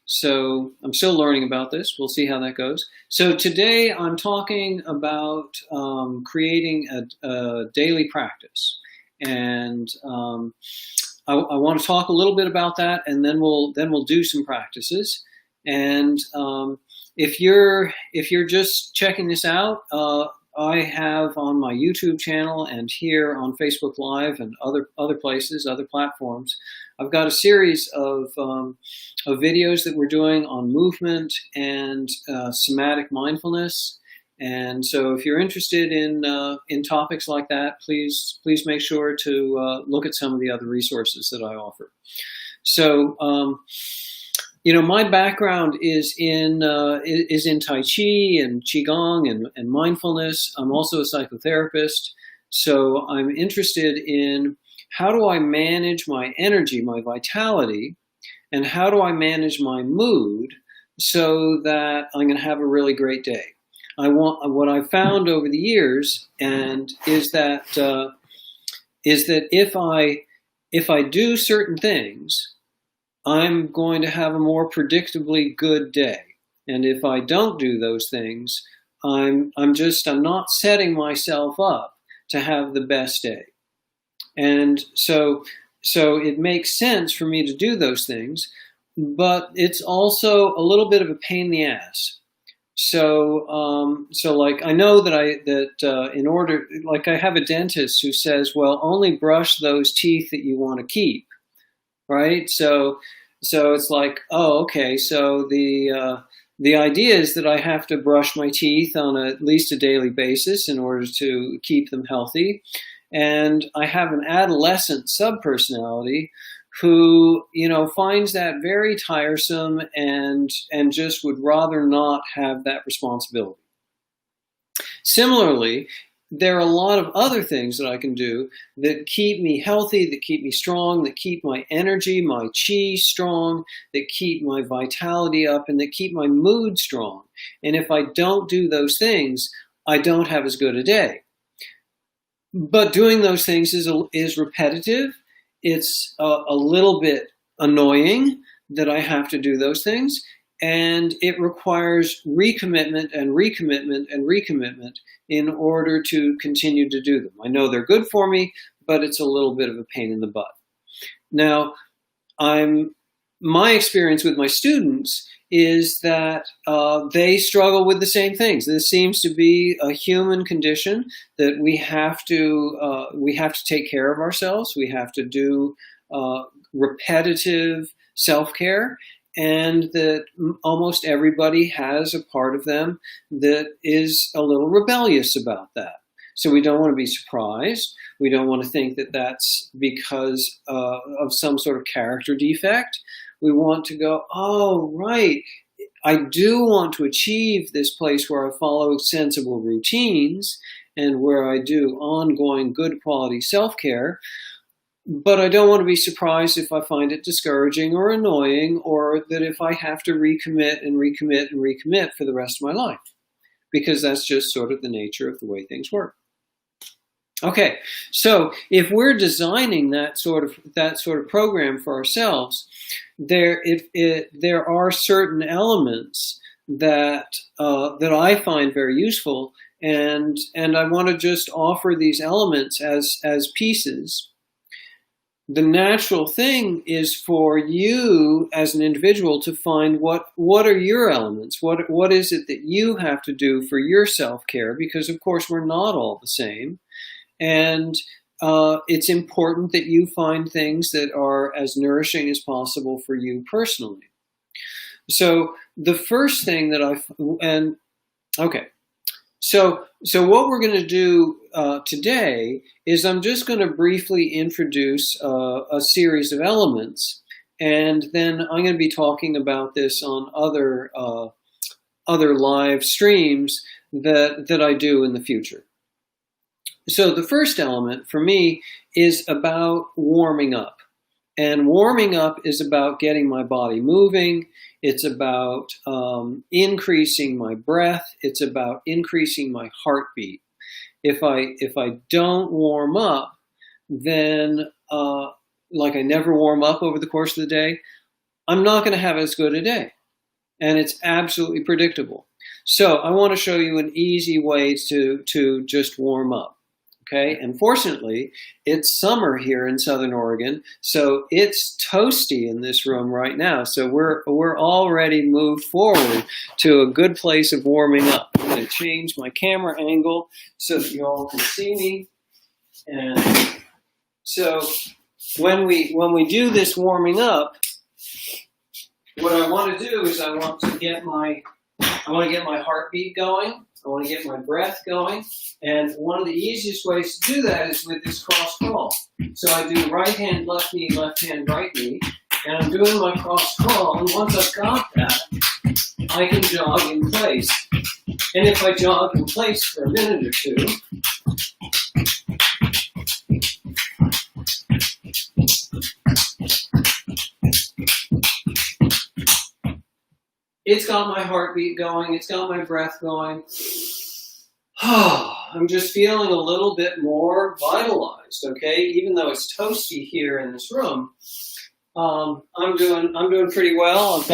So I'm still learning about this. We'll see how that goes. So today I'm talking about creating a daily practice, and I want to talk a little bit about that, and then we'll do some practices. And if you're just checking this out, I have on my YouTube channel and here on Facebook Live and other places, other platforms, I've got a series of videos that we're doing on movement and somatic mindfulness. And so, if you're interested in topics like that, please make sure to look at some of the other resources that I offer. So, my background is in Tai Chi and Qigong and mindfulness. I'm also a psychotherapist, so I'm interested in how do I manage my energy, my vitality, and how do I manage my mood so that I'm going to have a really great day. What I've found over the years, and is that if I do certain things, I'm going to have a more predictably good day. And if I don't do those things, I'm not setting myself up to have the best day. And so it makes sense for me to do those things, but it's also a little bit of a pain in the ass. So like I know that in order, like I have a dentist who says, well, only brush those teeth that you want to keep, right? So it's like, oh, okay. So the idea is that I have to brush my teeth on at least a daily basis in order to keep them healthy. And I have an adolescent subpersonality who, finds that very tiresome and just would rather not have that responsibility. Similarly, there are a lot of other things that I can do that keep me healthy, that keep me strong, that keep my energy, my chi strong, that keep my vitality up, and that keep my mood strong. And if I don't do those things, I don't have as good a day. But doing those things is repetitive. It's a little bit annoying that I have to do those things, and it requires recommitment and recommitment and recommitment in order to continue to do them. I know they're good for me, but it's a little bit of a pain in the butt. Now, my experience with my students is that they struggle with the same things. This seems to be a human condition that we have to take care of ourselves. We have to do repetitive self-care, and that almost everybody has a part of them that is a little rebellious about that. So we don't want to be surprised. We don't want to think that that's because of some sort of character defect. We want to go, oh, right, I do want to achieve this place where I follow sensible routines and where I do ongoing good quality self-care, but I don't want to be surprised if I find it discouraging or annoying, or that if I have to recommit and recommit and recommit for the rest of my life, because that's just sort of the nature of the way things work. Okay, so if we're designing that sort of program for ourselves, there are certain elements that I find very useful, and I want to just offer these elements as pieces. The natural thing is for you as an individual to find what are your elements, what is it that you have to do for your self-care, because of course we're not all the same. And it's important that you find things that are as nourishing as possible for you personally. So the first thing that So what we're going to do today is I'm just going to briefly introduce a series of elements, and then I'm going to be talking about this on other live streams that I do in the future. So the first element for me is about warming up. And warming up is about getting my body moving. It's about increasing my breath. It's about increasing my heartbeat. If I don't warm up, then like I never warm up over the course of the day, I'm not going to have as good a day. And it's absolutely predictable. So I want to show you an easy way to just warm up. Okay, and fortunately, it's summer here in Southern Oregon, so it's toasty in this room right now. So we're already moved forward to a good place of warming up. I'm going to change my camera angle so that you all can see me. And so when we do this warming up, what I want to do is I want to get my heartbeat going. I want to get my breath going. And one of the easiest ways to do that is with this cross crawl. So I do right hand, left knee, right knee. And I'm doing my cross crawl. And once I've got that, I can jog in place. And if I jog in place for a minute or two, it's got my heartbeat going, it's got my breath going. I'm just feeling a little bit more vitalized, okay? Even though it's toasty here in this room, I'm doing pretty well.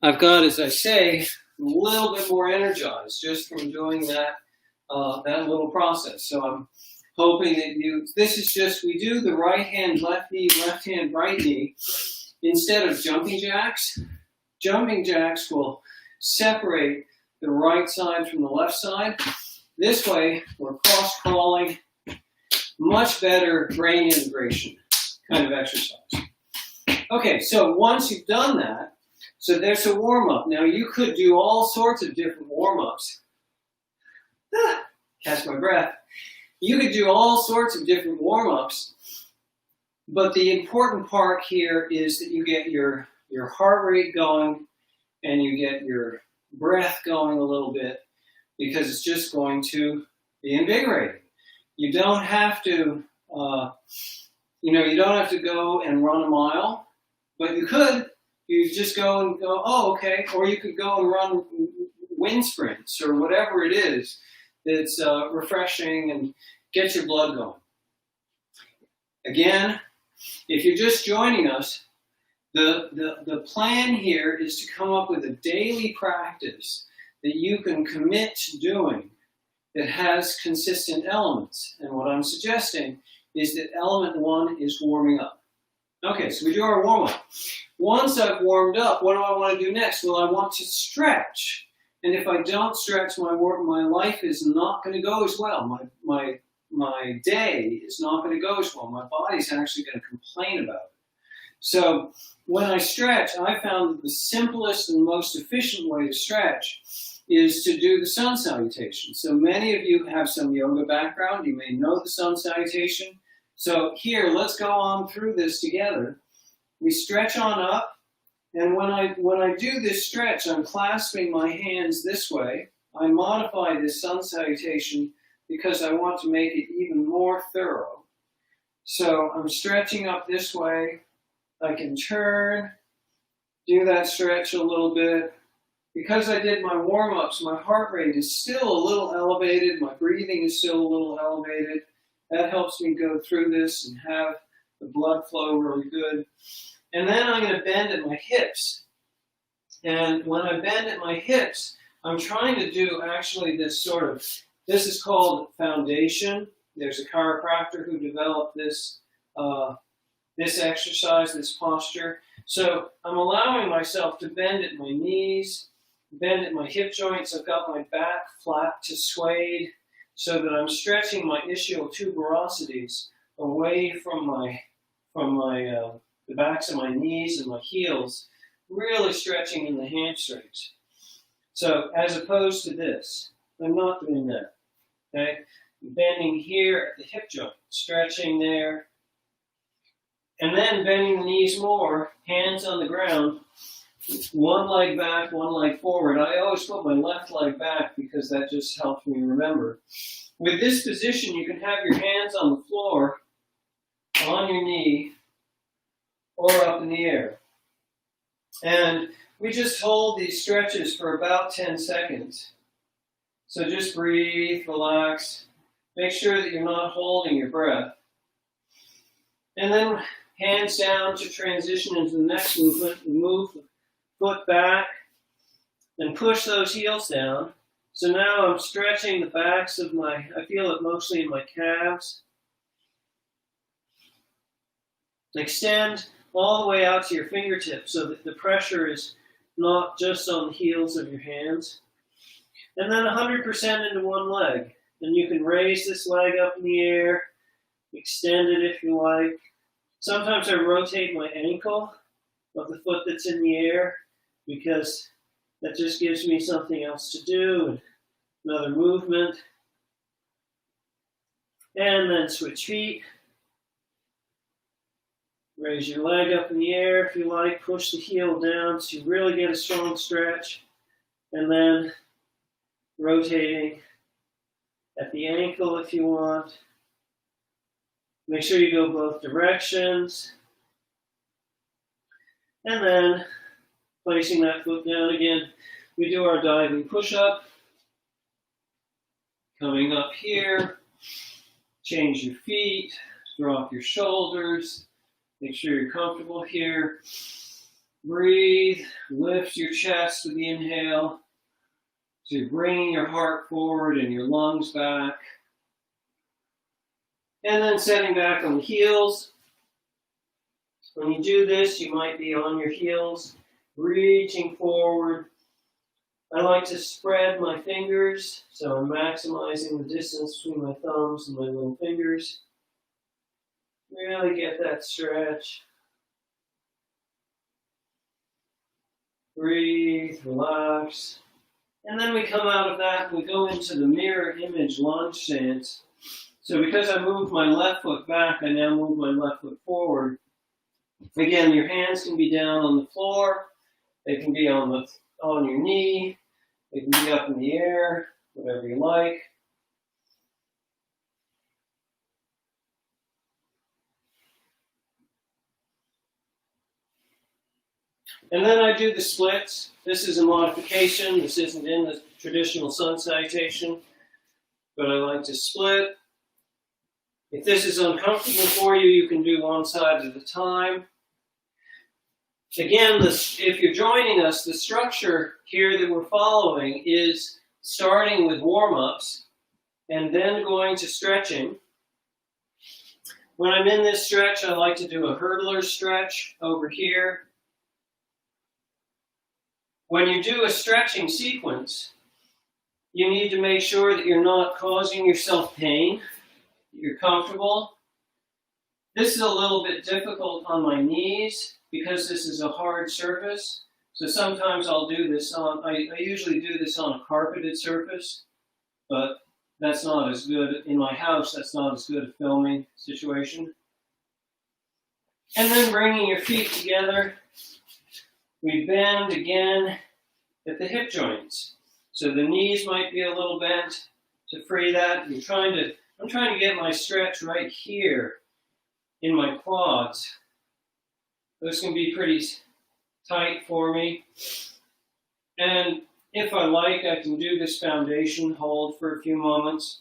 I've got, as I say, a little bit more energized just from doing that little process. So I'm hoping that this is just, we do the right hand, left knee, left hand, right knee, instead of jumping jacks. Jumping jacks will separate the right side from the left side. This way, we're cross-crawling, much better brain integration kind of exercise. Okay, so once you've done that, so there's a warm-up. Now, you could do all sorts of different warm-ups. Catch my breath. You could do all sorts of different warm-ups, but the important part here is that you get your heart rate going and you get your breath going a little bit, because it's just going to be invigorating. You don't have to, you don't have to go and run a mile, but you could. You just go and go, oh, okay. Or you could go and run wind sprints or whatever it is that's refreshing and get your blood going. Again, if you're just joining us, the plan here is to come up with a daily practice that you can commit to doing that has consistent elements. And what I'm suggesting is that element one is warming up. Okay, so we do our warm-up. Once I've warmed up, what do I want to do next? Well, I want to stretch. And if I don't stretch, my life is not going to go as well. My day is not going to go as well. My body's actually going to complain about it. So when I stretch, I found that the simplest and most efficient way to stretch is to do the sun salutation. So many of you have some yoga background. You may know the sun salutation. So here, let's go on through this together. We stretch on up, and when I do this stretch, I'm clasping my hands this way. I modify this sun salutation because I want to make it even more thorough. So I'm stretching up this way. I can turn, do that stretch a little bit. Because I did my warm-ups, my heart rate is still a little elevated. My breathing is still a little elevated. That helps me go through this and have the blood flow really good. And then I'm going to bend at my hips. And when I bend at my hips, I'm trying to do actually this is called foundation. There's a chiropractor who developed this exercise, this posture. So I'm allowing myself to bend at my knees, bend at my hip joints. I've got my back flat to swayed so that I'm stretching my ischial tuberosities away from the backs of my knees and my heels, really stretching in the hamstrings. So as opposed to this, I'm not doing that. Okay? Bending here at the hip joint, stretching there, and then bending the knees more, hands on the ground, one leg back, one leg forward. I always put my left leg back because that just helps me remember. With this position, you can have your hands on the floor, on your knee, or up in the air. And we just hold these stretches for about 10 seconds. So just breathe, relax. Make sure that you're not holding your breath. And then hands down to transition into the next movement. We move the foot back and push those heels down. So now I'm stretching the backs of I feel it mostly in my calves. Extend all the way out to your fingertips so that the pressure is not just on the heels of your hands. And then 100% into one leg. And you can raise this leg up in the air, extend it if you like. Sometimes I rotate my ankle of the foot that's in the air because that just gives me something else to do. Another movement. And then switch feet. Raise your leg up in the air if you like. Push the heel down so you really get a strong stretch. And then rotating at the ankle if you want. Make sure you go both directions. And then placing that foot down again. We do our diving push-up. Coming up here. Change your feet. Drop your shoulders. Make sure you're comfortable here. Breathe. Lift your chest with the inhale. So you're bringing your heart forward and your lungs back. And then setting back on the heels. When you do this, you might be on your heels, reaching forward. I like to spread my fingers, so I'm maximizing the distance between my thumbs and my little fingers. Really get that stretch. Breathe, relax. And then we come out of that and we go into the mirror image lunge stance. So because I moved my left foot back, I now move my left foot forward. Again, your hands can be down on the floor. They can be on your knee. They can be up in the air, whatever you like. And then I do the splits. This is a modification. This isn't in the traditional sun salutation, but I like to split. If this is uncomfortable for you, you can do one side at a time. Again, if you're joining us, the structure here that we're following is starting with warm-ups and then going to stretching. When I'm in this stretch, I like to do a hurdler stretch over here. When you do a stretching sequence, you need to make sure that you're not causing yourself pain, that you're comfortable. This is a little bit difficult on my knees because this is a hard surface. So sometimes I'll do this I usually do this on a carpeted surface, but that's not as good. In my house, that's not as good a filming situation. And then bringing your feet together. We bend again at the hip joints. So the knees might be a little bent to free that. I'm trying to get my stretch right here in my quads. Those can be pretty tight for me. And if I like, I can do this foundation hold for a few moments.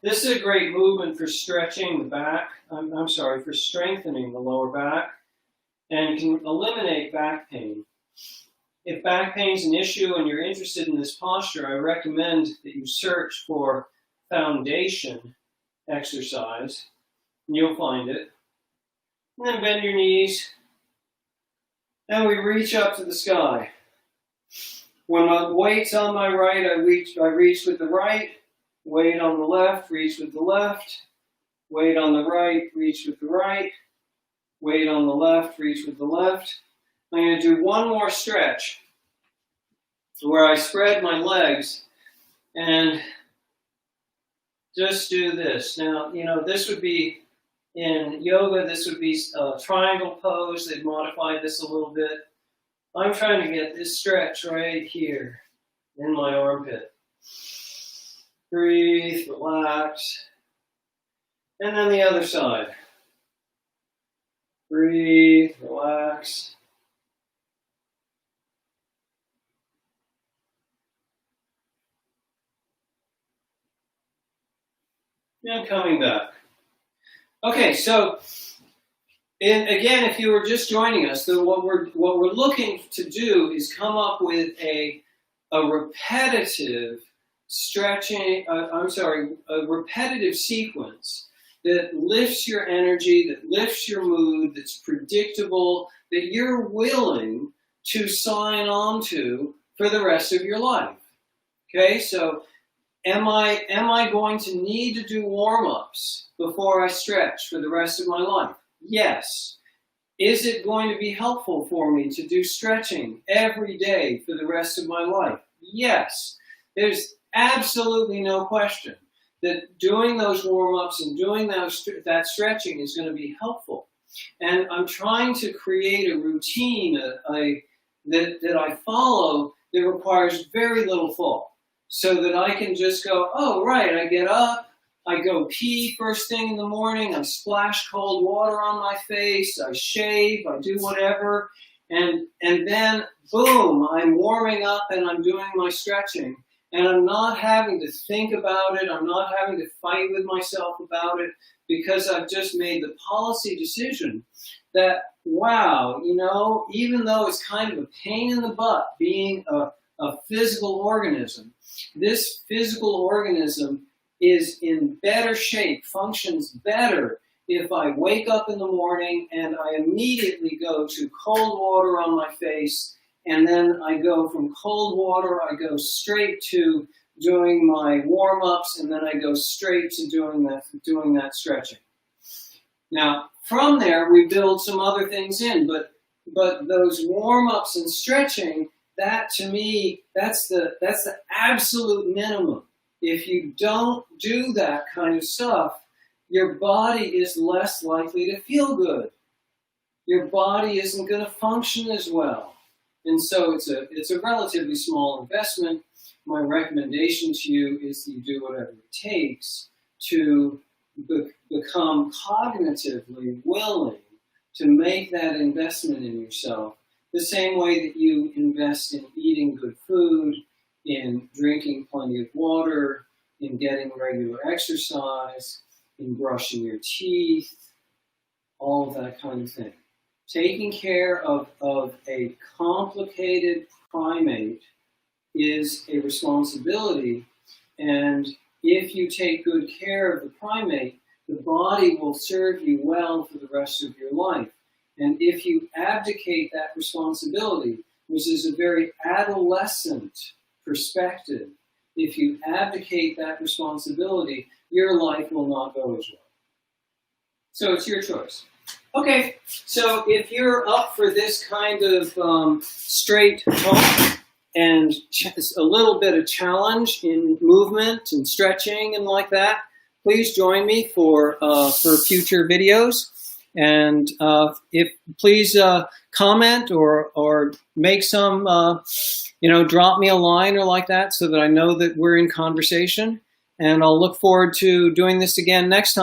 This is a great movement for stretching the back. For strengthening the lower back. And can eliminate back pain. If back pain is an issue and you're interested in this posture, I recommend that you search for foundation exercise, and you'll find it. And then bend your knees, and we reach up to the sky. When my weight's on my right, I reach with the right, weight on the left, reach with the left, weight on the right, reach with the right, weight on the left, reach with the left. I'm going to do one more stretch where I spread my legs and just do this. Now, this would be in yoga, this would be a triangle pose. They've modified this a little bit. I'm trying to get this stretch right here in my armpit. Breathe, relax. And then the other side. Breathe, relax. And coming back. Okay, so And again, if you were just joining us, what we're looking to do is come up with a repetitive stretching. A repetitive sequence that lifts your energy, that lifts your mood, that's predictable, that you're willing to sign on to for the rest of your life. Okay, so am I going to need to do warm-ups before I stretch for the rest of my life? Yes. Is it going to be helpful for me to do stretching every day for the rest of my life? Yes. There's absolutely no question that doing those warm-ups and doing that stretching is going to be helpful. And I'm trying to create a routine that I follow that requires very little thought, so that I can just go, oh, right, I get up, I go pee first thing in the morning, I splash cold water on my face, I shave, I do whatever, and then, boom, I'm warming up and I'm doing my stretching. And I'm not having to think about it, I'm not having to fight with myself about it, because I've just made the policy decision that, wow, you know, even though it's kind of a pain in the butt being a physical organism, this physical organism is in better shape, functions better if I wake up in the morning and I immediately go to cold water on my face, and then I go from cold water, I go straight to doing my warm-ups, and then I go straight to doing that stretching. Now, from there, we build some other things in, but those warm-ups and stretching, that to me, that's the absolute minimum. If you don't do that kind of stuff, your body is less likely to feel good. Your body isn't going to function as well. And so it's a relatively small investment. My recommendation to you is that you do whatever it takes to become cognitively willing to make that investment in yourself, the same way that you invest in eating good food, in drinking plenty of water, in getting regular exercise, in brushing your teeth, all of that kind of thing. Taking care of a complicated primate is a responsibility, and if you take good care of the primate, the body will serve you well for the rest of your life. And if you abdicate that responsibility, which is a very adolescent perspective, if you abdicate that responsibility, your life will not go as well. So it's your choice. Okay, so if you're up for this kind of straight talk and a little bit of challenge in movement and stretching and like that, please join me for future videos. And please comment or make some, drop me a line or like that, so that I know that we're in conversation. And I'll look forward to doing this again next time.